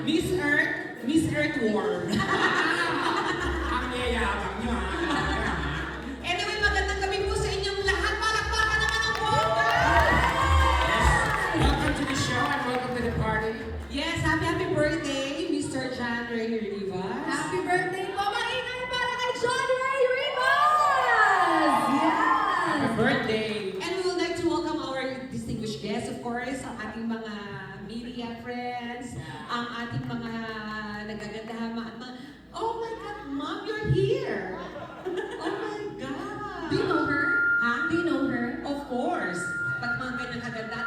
Miss Earthworm. Ang yayabang nyo, ha? Anyway, magandang gabi po sa inyong lahat. Palakpakan naman ang bongga! Yes. Welcome to the show and welcome to the party. Yes, happy birthday, Mr. John Ray Rivas. Happy birthday po! Maingay para kay John Ray Rivas! Yes! Happy birthday. And we would like to welcome our distinguished guests, of course, ang ating mga media friends, ang ating mga nagagandahan, oh my God, Mom, you're here! Oh my God! Do you know her? Ha? Do you know her? Of course! Pag mga ganyan kaganda,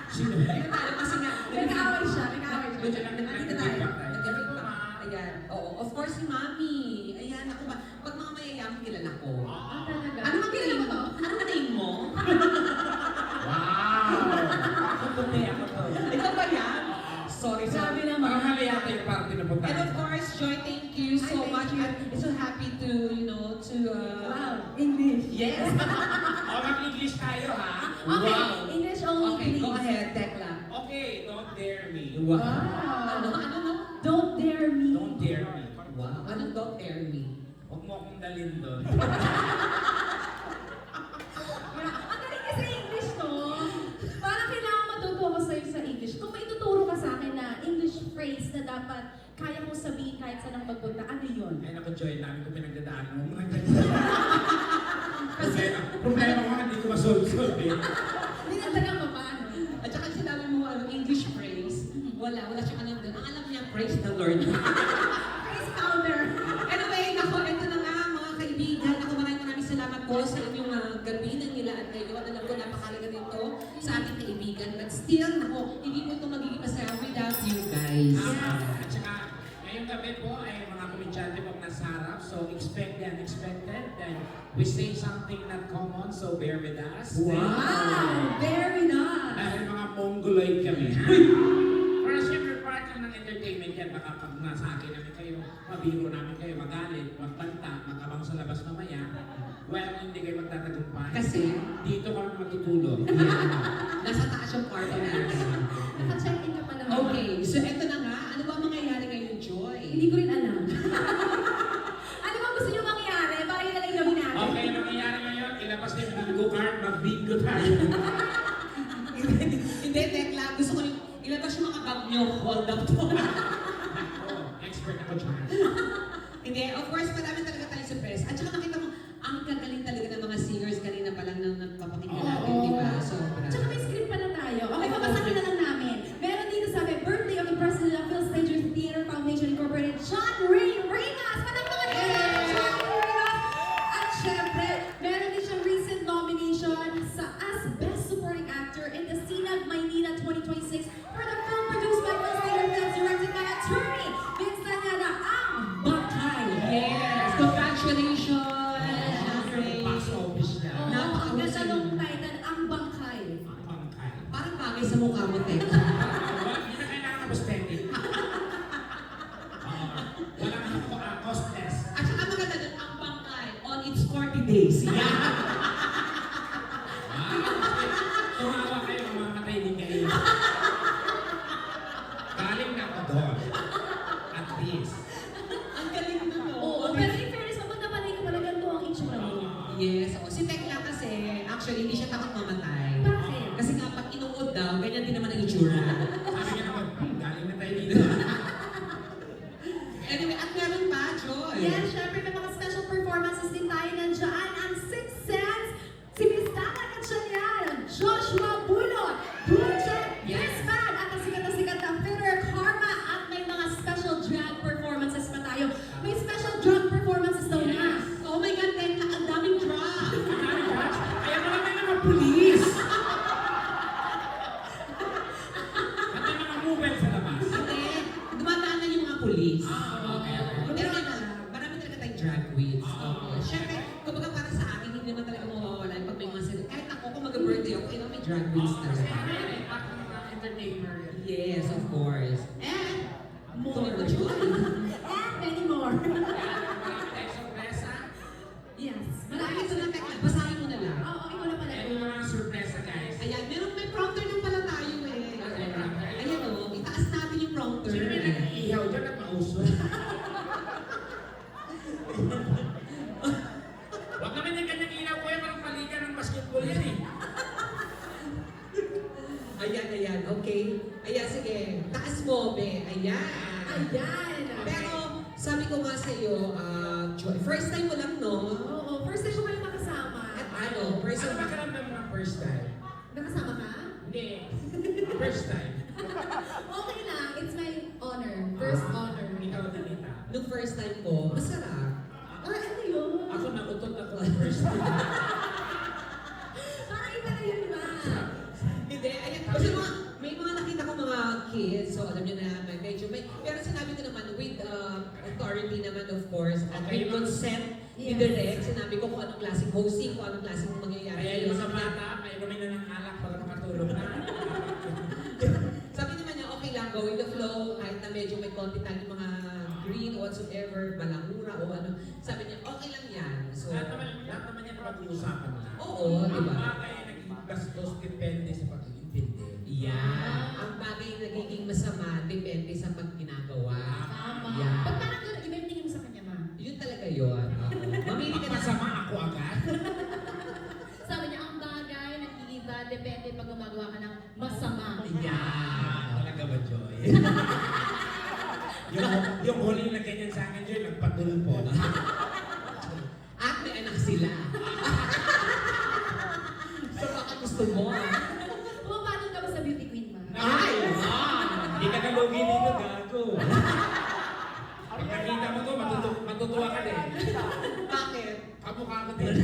Sino ba? ayun tayo kasi nga, Nag-aaway siya. Nandito tayo. Nagkabit pa. Ayan. Oo, of course si Mami. Ayan, ako ba? Pag mga mayayaman, kilala ko. Ah, talaga? Ano bang kilala mo to? Ano ang name mo? Wow! Ako to, ako to. Ikaw ba yan? Sorry, Sabi naman. Mga mali yata yung parang pinupuntahan. And of course, Joy, thank you so Thank much. you. I'm so happy to, Wow, English. Yes. Oh, mag-English tayo, ha? Okay, Wow. English only, Okay, please. go ahead, Tekla. Okay, don't dare me. Wow. Wow. Ano? Don't dare me. Don't dare me. Wow. Anong don't air me? Huwag mo akong dalhin doon. Ang galing kasi English, no? Parang kailangan matuto ako sa'yo sa English. Kung may tuturo ka sa akin na English phrase na dapat kaya kong sabihin kahit saan ang magpunta, ano yun? Ay, naku, Joy, dami ko pinagdadaan mo. Problema ko, hindi ko masolve-solve eh. Hindi na talaga pa, ano? At saka sinabi mo, English phrase. Wala siyang alam doon. Ang alam niya, praise the Lord. Phrase counter. Anyway, nako, ito na nga mga kaibigan. Ako maraming salamat po sa inyong gabi ng nilaan kayo. Alam ko, napakalaga nito sa ating kaibigan. But still, nako, hindi po ito magiging masaya without you guys. At saka, ngayong gabi po ay mga komedyante pong nasa harap. So, expect the unexpected. Then, we say something not common, so bear with us. Wow! Very nice! Dahil mga mongoloid kami. Pero siyempre, part lang ng entertainment yan. Baka pag nasa akin namin kayo, mabiro namin kayo, magalit, magbanta, magkabang sa labas mamaya. Well, hindi kayo magtatagumpay. Kasi, dito kami matutulog. nasa taas yung kwarto natin. Naka-check-in ka pa naman. Okay, so ito na nga. Ano ba mangyayari ngayon, Joy? Hindi ko rin alam. Ano ba gusto niyo mangyari? Para yun na lang yung gawin natin. Okay, ano nangyayari ngayon? Ilabas na yung bingo card, mag-bingo tayo. Hindi, Tekla. Gusto ko yung ilabas yung mga bag nyo. Hold up to. Oh, expert ako dyan. Hindi, of course, marami talaga tayo surprise. At saka nakita mo, ang gagaling talaga ng mga singers kanina pa lang nang nagpapakinggan natin, di ba? Sobra. Tsaka may script pa na tayo. Okay, papasakin na lang namin. Meron dito sabi, birthday of the President of Phil Stagers Theater Foundation Incorporated, John Ray Rivas! Palakpakan natin ang John Ray Rivas! At syempre, meron din siyang recent nomination as Best Supporting Actor in the Sinag Maynila 2026 for the film produced by Phil Stager Films, directed by attorney Vince Lanyada, ang Bangkay! Yes! Congratulations! John Ray. Box office niya. Oo, ang ganda nung title, ang Bangkay. Ang pangkay. Parang bagay sa mukha mo, Tek. Hindi na kailangan ng aesthetic. Walang costless. At saka maganda doon, ang bangkay on its 40 days. Yan! Tumawa kayo, mamamatay din kayo. Galing na ako doon. At least. Ang galing na, no? Oo, pero in fairness, kapag napanay ka pala, ganito ang itsura mo. Yes, oo. Si Tekla kasi, actually, hindi siya takot mamatay. Bakit? Kasi nga, pag inuod daw, ganyan din naman ang itsura. Sabi niya naman, galing na tayo dito. Anyway, at meron pa, Joy. Yan, syempre may mga special performances din tayo nandiyan. Ang Sixth Sense, si Miss Tana Gatchalian, Joshua Bulot, Project Brisbane, at ang sikat na Fitter Karma, at may mga special drag performances pa tayo. May special drag performances daw na. Oh my God, Tekla, ang daming drop. Kaya mo naman naman pulis. At may mga movement sa labas. Hindi, dumadaan na yung mga pulis. Okay. Pero marami talaga tayong drag queens. Siyempre, kumbaga para sa akin, hindi naman talaga mawawala yung pag may mga sila. Kahit ako, kung mag-birthday ako, kailangan may drag queens Kasi talaga. ako mga entertainer. Yes, of course. And, more Joy. And many more. Marami tayong sorpresa. Yes. Marami ito na, Tekla. Basahin mo na lang. Oo, ikaw na pala. May mga sorpresa guys. Ayan, may prompter lang pala tayo eh. Okay, Ayan, okay. Ayan, sige. Taas mo, be. Ayan. Ayan. Pero, sabi ko nga sa iyo, Joy, first time mo lang, no? Oo, first time ko kayo makasama. At ano, first Ano time. ba karamdam mo ng first time? Nakasama ka? Hindi. First time. Okay lang, it's my honor. First honor. Ikaw, Danita. Nung first time ko, masarap. Ano yun? Ako nautot ako ng first time. Parang iba na yun ba? Hindi, ayan. Kasi may mga nakita ko mga kids, so alam nyo na, pero sinabi ko naman, with authority naman, of course, at with consent ni Yes. Direk, sinabi ko kung anong klaseng hosting, kung anong klaseng mangyayari. Kaya yung mga bata, may inumin na ng alak para makatulog na. Sabi naman niya, okay lang, go with the flow, kahit na medyo may konti tayong mga green or whatsoever, balangura o ano. Sabi niya, okay lang yan. So, Lahat naman yan pag-uusapan na. oo, di ba? Ang bagay ay naging bastos depende sa pag-iintindi. Yan. Ang bagay na nagiging masama, depende sa pag ginagawa. Tama. Yan. Pag parang gano'n, iba yung tingin mo sa kanya, ma. Yun talaga yun. Mamili ka na Masama ako agad. Sabi niya, ang bagay, nag-iiba, depende pag gumagawa ka ng masama. Yan. Talaga ba, Joy? yung huling na ganyan sa akin, Joy, nagpatulpo. At may anak sila. So baka gusto mo. Pumapatol ka ba sa beauty queen, ma? Ay! Hindi ka nalugi dito, gago. Pag nakita mo to, matutuwa ka din. Bakit? Kamukha ko din.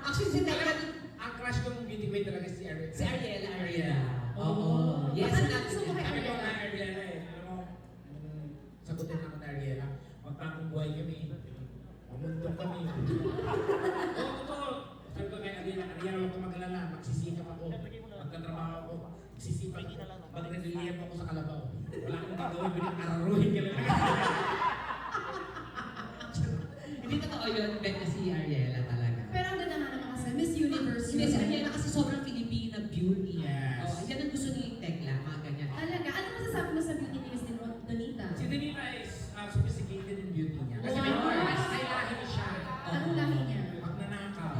Actually, si Tekla, Ang crush kong beauty queen talaga si Ariel. si Ariela. Oo. Yes, Ano sinabi gusto mo kay Sabi ko Ariela? kay Ariela eh, alam mo, sagutin ako na Ariela, magpapang buhay kami, mamundok kami. Oo, totoo. Sabi ko kay Ariela, huwag ka mag-alala, magsisikap ako, magtatrabaho ako, magsisipag ako, mag-relief ako sa kalabaw. Wala akong gagawin, pinag-araruhin ka lang. Hindi totoo yun, bet na si Ariela talaga. Pero ang ganda nga naman kasi, Miss Universe. Hindi, si Ariela kasi sobrang Filipina beauty. Yes. Oh, yan ang gusto ni Tekla, mga ganyan. Talaga, ano masasabi mo sa beauty ni Miss Donita? Si Danita is sophisticated in beauty niya. Kasi may Wow. may lahi siya. Anong lahi niya? Magnanakaw.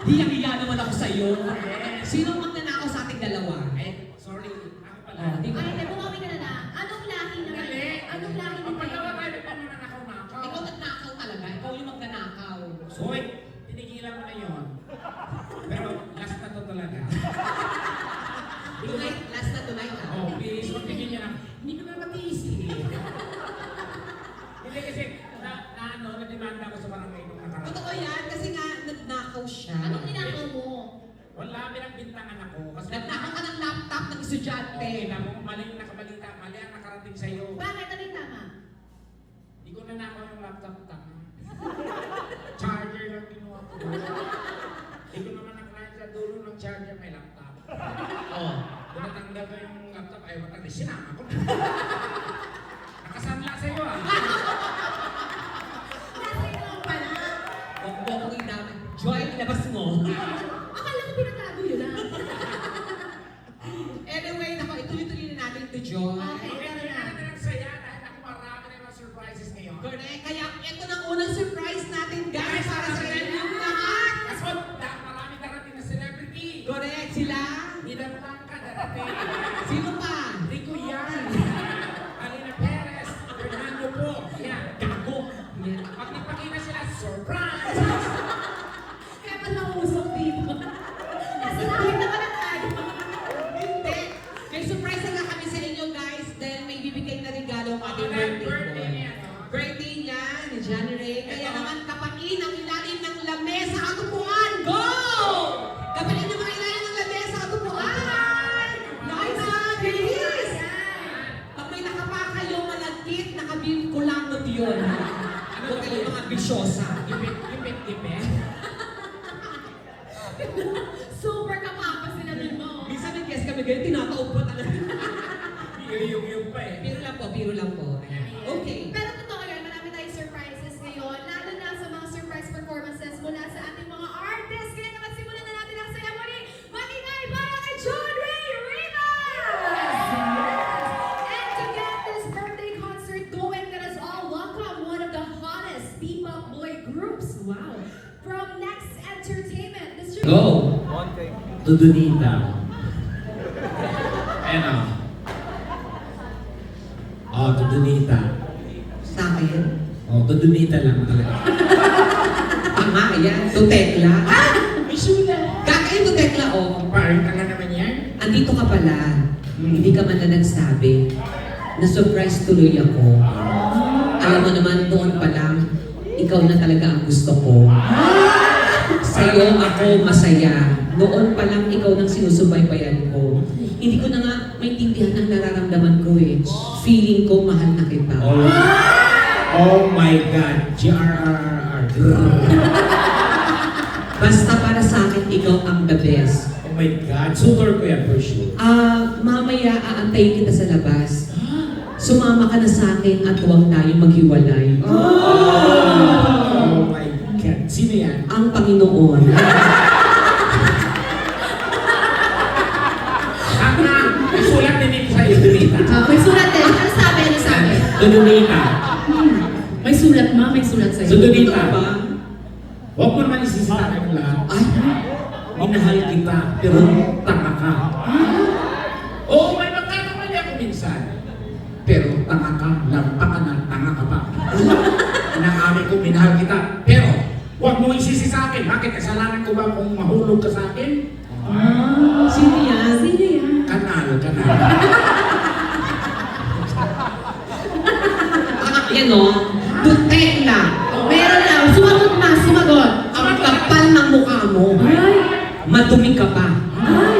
Hiyang-hiya naman ako sa'yo. Yes. Sino ang magnanakaw sa ating dalawa? Eh, sorry, ako pala. Oh, di ba? Ay, hindi, bumawi ka na lang. Anong lahi naman? Mali. Anong lahi ni Ang pagkawa Tekla? tayo, may mananakaw-nakaw. Ikaw nagnakaw talaga. Ikaw yung magnanakaw. Hoy, tinigilan mo na yon. Pero last na to talaga. Tonight, last na tonight ah. Oh, please, huwag tigil niya lang. Hindi ko na matiis eh. Hindi kasi, na-demanda ako sa barangay nung nakaraan. Totoo yan, kasi nga nagnakaw siya. Anong ninakaw mo? Wala, pinagbintangan ako. Kasi Nagnakaw ka ng laptop ng estudyante. okay, na mo, mali yung nakabalita, mali ang nakarating sa'yo. Bakit? Ano yung tama? Hindi ko nanakaw yung laptop tama. Charger lang kinuha ko. Hindi ko naman naklayan sa dulo ng charger may laptop. Oh, kung natanggal ko yung laptop, ayaw matanggal. Sinama ko. Nakasanla sa'yo ah. Nasa ito lang pala. Huwag mo akong idamay. Joy, ilabas mo. Akala ko pinatago yun ah. Anyway, naku, ituloy-tuloy na natin ito, Joy. Okay. Okay, hindi na natin ang saya dahil ako marami na mga surprises ngayon. Correct. Kaya ito na unang surprise natin, guys, para sa inyong lahat. That's what, marami darating na celebrity. Correct. Sila? Ida Blanca darating. Sino pa? Rico Yan. Alina Perez. Fernando Po. Yan. Gago. Yan. Pag nagpakita sila, surprise! Kaya pa nausok dito. Nasa lahat naman ang tayo. Hindi. May surprise na kami sa inyo, guys. Dahil may bibigay na regalo ang ating Dahil birthday birthday boy. niya, no? Birthday niya ni Johnny Ray. Kaya Ito. naman kapain ang ilalim ng lamesa at upuan. Go! Kapain ang mga ilalim ng lamesa at upuan. Nice! Bilis! Pag may nakapa kayo malagkit, nakabikulanggot yun. Huwag kayo mga bisyosa. Ipit, ipit, ipit. Super kapapa sila dun mo. Minsan may guest kami ganyan, tinataob pa talaga. Yung pa eh. Biro lang po, biro lang po. Okay. Pero totoo yan, marami tayong surprises ngayon. Lalo na sa mga surprise performances mula sa ating mga artists. Kaya naman simulan na natin ang ceremony. Mag-ingay para kay John Ray Rivas! And to get this birthday concert going, let us all welcome one of the hottest P-pop boy groups. Wow. From Next Entertainment. Go! To Donita. Ano? Oh, to Donita. Sa akin? Oh, to Donita lang talaga. Tama, yan. To Tekla. May sulat. Kakain to Tekla, oh. Parang tanga naman yan. Andito ka pala. Hindi ka man na nagsabi. Na-surprise tuloy ako. Alam mo naman, doon pa lang, ikaw na talaga ang gusto ko. Sa'yo ako masaya. Noon pa lang ikaw nang sinusubaybayan ko. Hindi ko na nga maintindihan ang nararamdaman ko eh. Feeling ko mahal na kita. Oh my God. GRRR. Basta para sa akin, ikaw ang the best. Oh my God. Sutor ko yan for sure. Mamaya aantayin kita sa labas. Sumama ka na sa akin at huwag tayong maghiwalay. Oh my God. Sino yan? Ang Panginoon. Tanga! May sulat din dito sa Donita. May sulat din. Ano sabi? Ano sabi? To Donita. May sulat ma, may sulat sa'yo. So Donita. Totoo ba? Huwag mo naman isisita ng lahat. Ay, Minahal kita, pero tanga ka. Oo, may magkakamali ako minsan. Pero tanga ka, lampa ka na, tanga ka pa. Inaamin ko, minahal kita. Pero, huwag mo isisi sa akin. Bakit kasalanan ko ba kung mahulog ka sa akin? sino yan? Sino yan? Kanalo. Yan o. Tekla. Meron lang. Sumagot ma, sumagot. Ang kapal ng mukha mo. Ay! Madumi ka pa. Ay!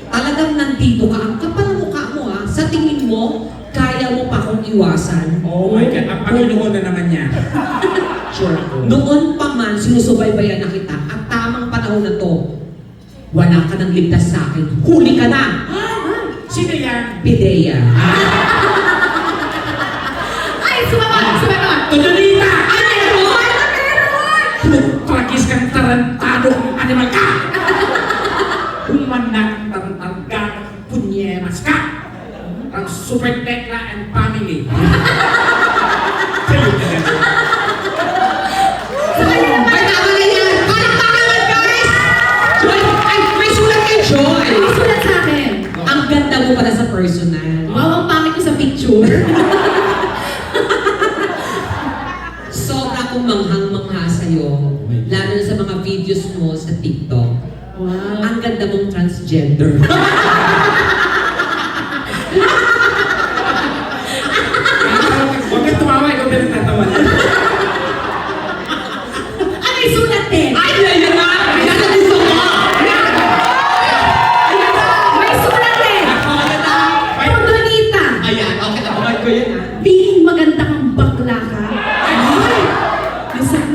Talagang nandito ka. Ang kapal ng mukha mo ha. Sa tingin mo, kaya mo pa kong iwasan. Oh my God, ang Panginoon na naman niya. Sure ako. Noon pa man, sinusubaybayan na kita. At tamang panahon na to, wala ka nang ligtas sa akin. Huli ka na! Sino yan? Pidea. Ay! Sumagot! Sumagot! To Donita! Ay, meron! Tragis kang tarantadong animal ka! Humanang tarantadong punyemas ka! Ang Super Tekla and family. Kayo talaga. Ay, tama na yan! Palakpakan naman, guys! Joy! Ay, may sulat kay Joy! May sulat sa akin. Ang ganda mo pala sa personal. Wow, ang pangit ko sa picture. Sobra akong manghang-mangha sa'yo. Lalo na sa mga videos mo sa TikTok. Wow. Ang ganda mong transgender. Huwag kang tumawa, ikaw pinagtatawa. Ano yung sulat din? Ay, yan na! Yan na gusto ko! May sulat din! Okay na! To Donita! Ayan, okay na. Bakit ko yan ha? Piling maganda kang bakla ka.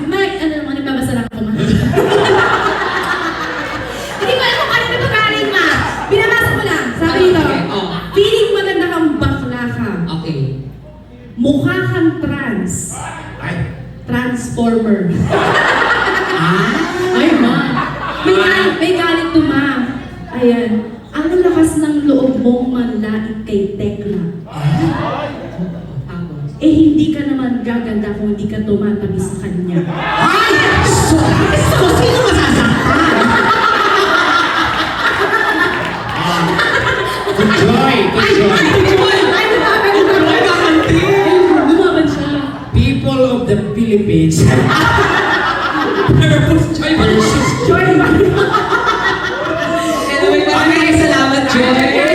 May, ano naman, nababasa lang ako ma. Hindi ko alam kung ano na pagaling ma. Binabasa ko lang. Sabi nito, Okay, oh. piling maganda kang bakla ka. Okay. Mukha kang trans. Ay, Transformer. Ah! Ay ma. May galit to ma. Ayan. Ang lakas ng loob mong manlait kay Tekla. Tapos. Eh hindi ka naman gaganda kung hindi ka tumatabi sa kanya. Ay! So sino masasaktan? good joy, good joy. Joy! Ay, lumaban siya! Joy, kakanti! Lumaban siya! People of the Philippines. Purpose Joy versus Joy! Anyway, maraming salamat, Joy!